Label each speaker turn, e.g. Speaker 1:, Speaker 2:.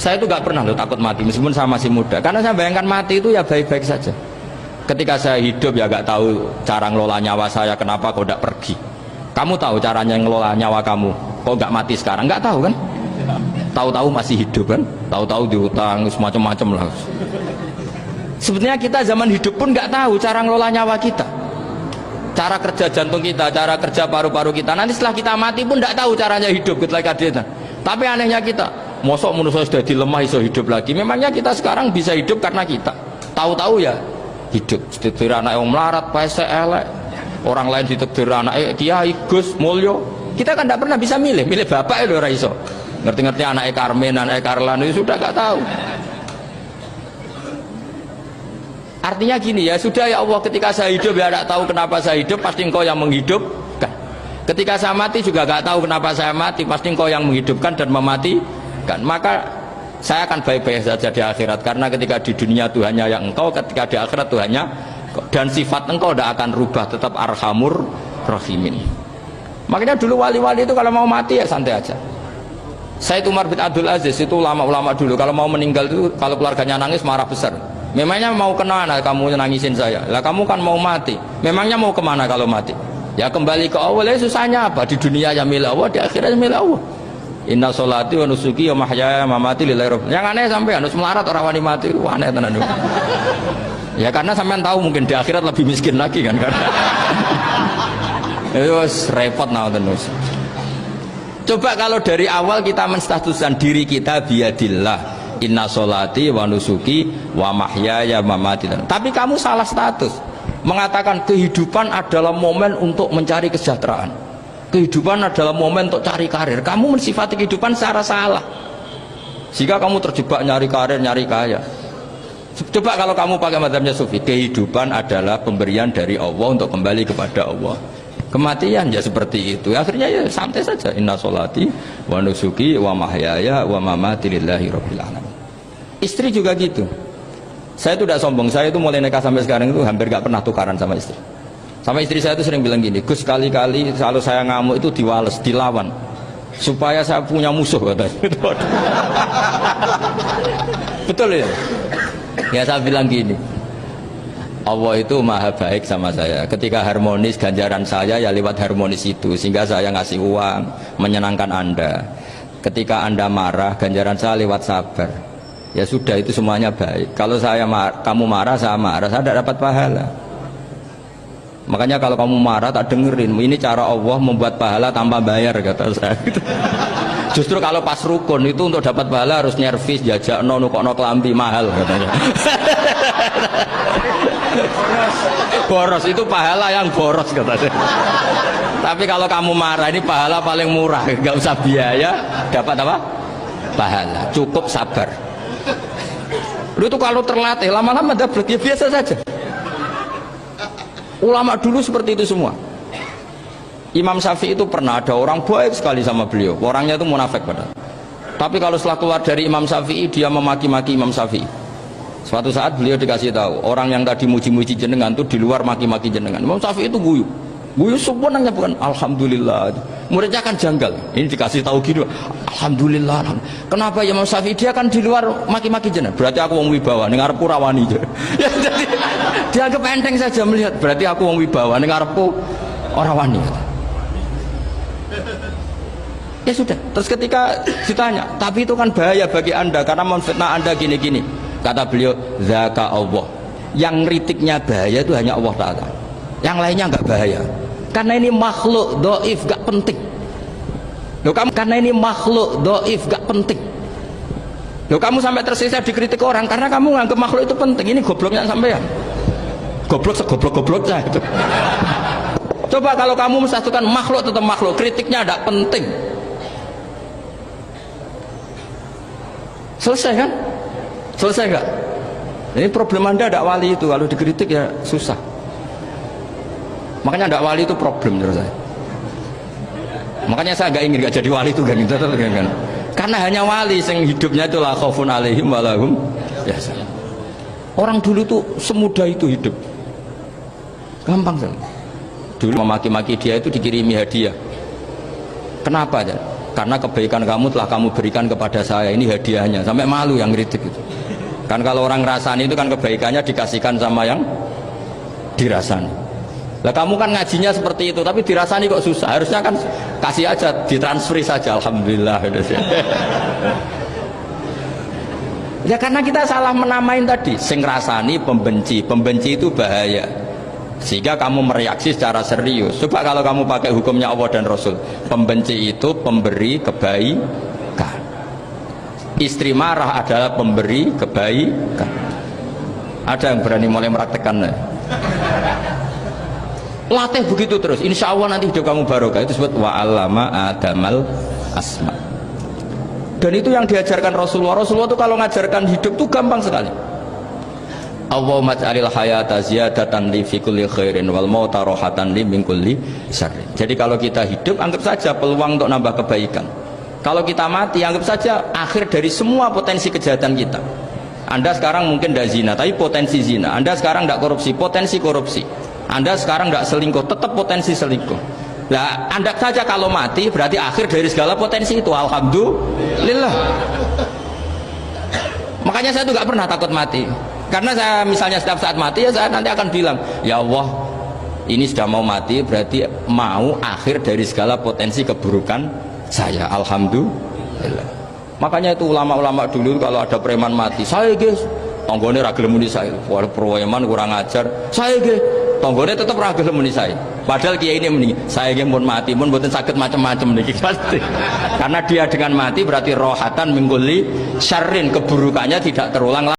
Speaker 1: Saya itu nggak pernah loh takut mati meskipun saya masih muda, karena saya bayangkan mati itu ya baik-baik saja. Ketika saya hidup ya nggak tahu cara ngelola nyawa saya, kenapa kok nggak pergi. Kamu tahu caranya ngelola nyawa kamu, kok nggak mati sekarang? Nggak tahu kan? Tahu-tahu masih hidup kan? Tahu-tahu dihutang semacam-macam lah. Sebetulnya kita zaman hidup pun nggak tahu cara ngelola nyawa kita, cara kerja jantung kita, cara kerja paru-paru kita. Nanti setelah kita mati pun nggak tahu caranya hidup ketika dia. Tapi anehnya kita, mosok manusia sudah dilemah iso hidup lagi. Memangnya kita sekarang bisa hidup karena kita tahu-tahu ya hidup. Ditetir anak yang melarat, pesek elek, orang lain ditetir anak kiai Gus Mulyo. Kita kan tidak pernah bisa milih bapak itu ora iso. Ngerti-ngerti anak Karmen, anak Karlan itu sudah nggak tahu. Artinya gini ya, sudah ya Allah, ketika saya hidup ya tidak tahu kenapa saya hidup, pasti Engkau yang menghidupkan. Ketika saya mati juga nggak tahu kenapa saya mati, pasti Engkau yang menghidupkan dan mematikan. Maka saya akan baik-baik saja di akhirat, karena ketika di dunia Tuhannya yang Engkau, ketika di akhirat Tuhannya, dan sifat Engkau tidak akan rubah, tetap Arhamur Rahimin. Makanya dulu wali-wali itu kalau mau mati ya santai aja. Said Umar bin Abdul Aziz itu ulama-ulama dulu kalau mau meninggal itu, kalau keluarganya nangis marah besar. Memangnya mau kemana kamu nangisin saya? Lah kamu kan mau mati. Memangnya mau kemana kalau mati? Ya kembali ke Allah. Ya susahnya apa? Di dunia ya milik Allah, di akhirat milik Allah. Inna sholati wa nusuki wa mahyaya wa mamati lillahi rabbil. Yang aneh sampai harus melarat orang wani mati, aneh tenan. Ya karena sampean tahu mungkin di akhirat lebih miskin lagi kan karena. Itu repot nah terus. Coba kalau dari awal kita menstatuskan diri kita biadillah. Inna sholati wa nusuki wa mahyaya wa mamati. Tapi kamu salah status, mengatakan kehidupan adalah momen untuk mencari kesejahteraan, kehidupan adalah momen untuk cari karir. Kamu mensifati kehidupan secara salah, sehingga kamu terjebak nyari karir, nyari kaya. Coba kalau kamu pakai mazhabnya Sufi, kehidupan adalah pemberian dari Allah untuk kembali kepada Allah. Kematian ya seperti itu. Akhirnya ya santai saja. Inna sholati wa nusuki wa mahyaya wa mamati lillahi rabbil alamin. Istri juga gitu. Saya itu tidak sombong. Saya itu mulai nikah sampai sekarang itu hampir gak pernah tukaran sama istri. Sama istri saya itu sering bilang gini, Gus, kali-kali kalau saya ngamuk itu diwales, dilawan, supaya saya punya musuh katanya. Betul ya? Ya saya bilang gini, Allah itu maha baik sama saya. Ketika harmonis, ganjaran saya ya lewat harmonis itu, sehingga saya ngasih uang menyenangkan Anda. Ketika Anda marah, ganjaran saya lewat sabar. Ya sudah, itu semuanya baik. Kalau kamu marah, saya tidak dapat pahala. Makanya kalau kamu marah tak dengerin. Ini cara Allah membuat pahala tanpa bayar, kata saya. Justru kalau pas rukun itu untuk dapat pahala harus nyervis, jajak nukokno kelambi mahal katanya. Boros itu pahala yang boros katanya. Tapi kalau kamu marah ini pahala paling murah, nggak usah biaya, dapat apa? Pahala, cukup sabar. Lu itu kalau terlatih lama-lama dapat ya biasa saja. Ulama dulu seperti itu semua. Imam Syafi'i itu pernah ada orang baik sekali sama beliau, orangnya itu munafik padahal. Tapi kalau setelah keluar dari Imam Syafi'i, dia memaki-maki Imam Syafi'i. Suatu saat beliau dikasih tahu, orang yang tadi muji-muji jenengan itu di luar maki-maki jenengan. Imam Syafi'i itu guyu sebenarnya bukan alhamdulillah. Muridnya kan janggal. Ini dikasih tahu gitu, alhamdulillah. Kenapa ya Imam Syafi'i? Dia kan di luar maki-maki jenengan. Berarti aku wong wibawa, ning ngarepku rawani. Ya jadi dianggap enteng saja melihat. Berarti aku wong wibawa, ning ngarepku ora wani. Ya sudah, terus ketika ditanya, tapi itu kan bahaya bagi Anda karena memfitnah Anda gini-gini. Kata beliau, zaka Allah. Yang ngeritiknya bahaya itu hanya Allah Ta'ala. Yang lainnya enggak bahaya. Karena ini makhluk dhaif, enggak penting. Loh kamu, karena ini makhluk dhaif, enggak penting. Loh kamu sampai tersisa dikritik orang karena kamu nganggap makhluk itu penting. Ini gobloknya sampean. Goblok segoblok-gobloknya itu. Coba kalau kamu mensatukan makhluk tetap makhluk, kritiknya enggak penting. Selesai kan? Selesai enggak? Ini problem Anda ada wali itu, kalau dikritik ya susah. Makanya ada wali itu problem menurut saya. Makanya saya enggak ingin enggak jadi wali itu kan. Karena hanya wali yang hidupnya itu la khaufun alaihim wa lahum yahzanun. Orang dulu tuh semudah itu hidup. Gampang sekali. Dulu memaki-maki dia itu dikirimi hadiah. Kenapa ya? karena kebaikan kamu telah kamu berikan kepada saya, ini hadiahnya. Sampai malu yang ngeritik itu. Kan kalau orang ngerasani itu kan kebaikannya dikasihkan sama yang dirasani. Lah kamu kan ngajinya seperti itu, tapi dirasani kok susah. Harusnya kan kasih aja, ditransferi saja. Alhamdulillah. Ya karena kita salah menamain tadi. Sing rasani pembenci, pembenci itu bahaya. Sehingga kamu mereaksi secara serius. Coba kalau kamu pakai hukumnya Allah dan Rasul, pembenci itu pemberi kebaikan, istri marah adalah pemberi kebaikan. Ada yang berani mulai meraktekan? Latih begitu terus, insya Allah nanti hidup kamu barokah. Itu disebut wa'allama adamal asma. Dan itu yang diajarkan Rasulullah. Rasulullah itu kalau ngajarkan hidup itu gampang sekali. Allahumma ja'alil hayata ziyadatan li fi kulli khairin wal mauta rohatan li min kulli syarrin. Jadi kalau kita hidup anggap saja peluang untuk nambah kebaikan. Kalau kita mati anggap saja akhir dari semua potensi kejahatan kita. Anda sekarang mungkin tidak zina tapi potensi zina. Anda sekarang tidak korupsi, potensi korupsi. Anda sekarang tidak selingkuh, tetap potensi selingkuh. Nah, Anda saja kalau mati berarti akhir dari segala potensi itu. Alhamdulillah. Makanya saya tuh gak pernah takut mati. Karena saya misalnya setiap saat mati ya saya nanti akan bilang, ya Allah ini sudah mau mati berarti mau akhir dari segala potensi keburukan saya. Alhamdulillah. Makanya itu ulama-ulama dulu kalau ada preman mati, saya guys tonggone ra gelem muni saya, preman kurang ajar, saya guys tonggone tetap ra gelem muni saya. Padahal kiai ini mending saya nggih pun mati pun mboten sakit macam-macam niki pasti. Karena dia dengan mati berarti rohatan mingkuli syarrin, keburukannya tidak terulang lagi.